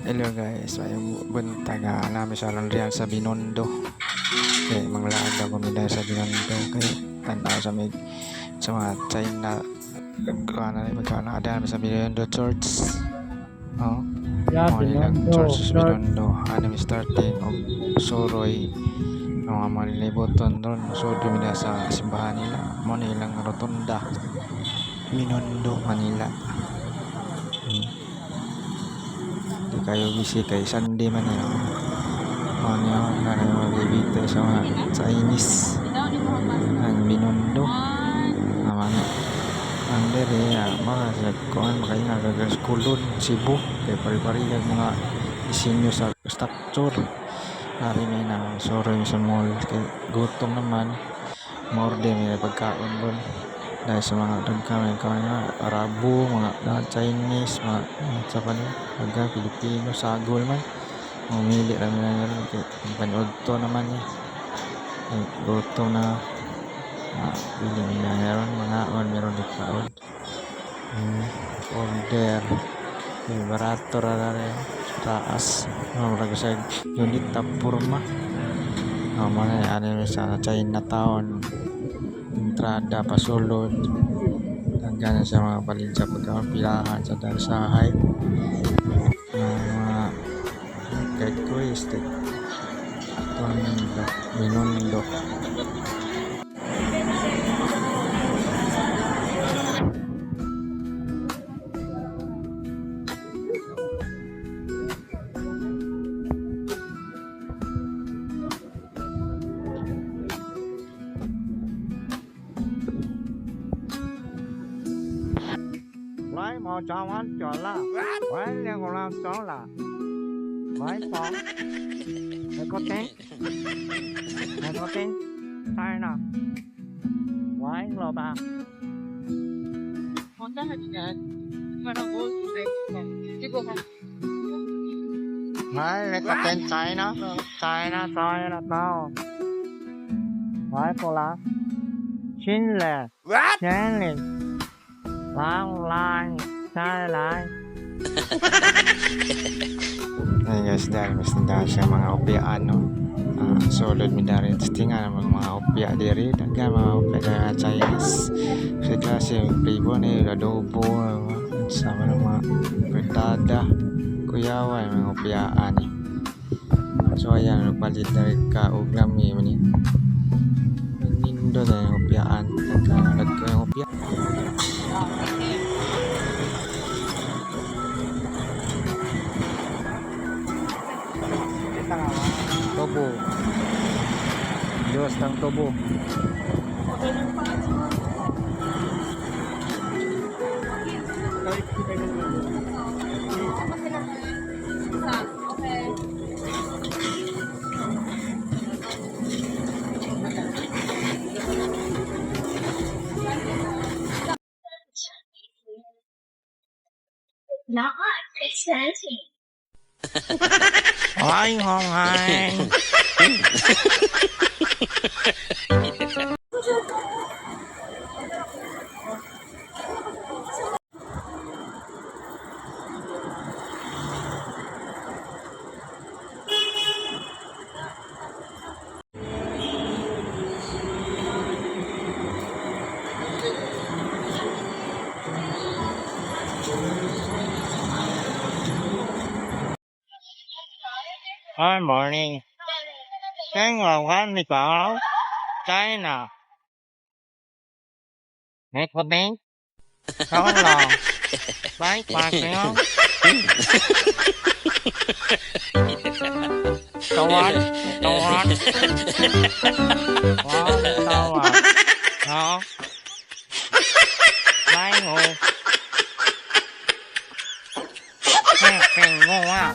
Hello guys, may buntag namin sa Landrian sa Binondo. Okay, manglaan daw kami dahil sa Binondo. Okay, tanda sa mga China. Magkana sa Binondo Church. Oh, mga ilang church sa Binondo. Ano mi starting og Soroy. Mga malilibuton doon. So, dumida sa simbahan nila. Mga ilang rotunda. Binondo, Manila. Di kayo busy kay Sunday man yun. Ano na magbibigay sa mga Chinese ang Binondo naman ang dere mga kuan makay nga gagal kulon Cebu kay pari-pari yung mga disenyo sa structure ari may nang Soroy sa mall kay gutom naman morde may pagkaon doon dahil sa mga dagkang mga Arabo, mga Chinese, mga sa mga Pilipino, sagol man. Mamili lang na yun. Panood to naman eh. Gutom na pili na meron mga meron di kaon. Order. Barato ra rin. Taas. Marag sa unit tapurma. Mga ano sa Chinatown. Entrada pasulod hanggang sa mga palinsa pagkapilahan sa darsahay mga request Binondo lấy một trong anh chọn là phải liên còn làm chọn là phải chọn để có tiếng sai nào phải lo ba 혼자 하니까 말하고 찍고 가 phải để có tiếng sai nó tao phải cô là xin lệ chén liền lang lang sai lại ay guys dahil mas tindahan siya mga opyaan no solid mi dari tingan mga opya diri daga mga opya kaya Chinese kasi klase pribo ni adobo sama mga fritada kuyawa mga opyaan so ayan nagpalit dari ka og lami man ni nindo na yung opyaan nagkalag ko yung opya tobo Diyos ng tobo Not exciting. Ay, hongay. Hi, morning. Cái ngồi quán thì có cái nào nghe có tiếng có lò bái quạt phải không câu hết wow câu à đó bái ngủ nghe ngu quá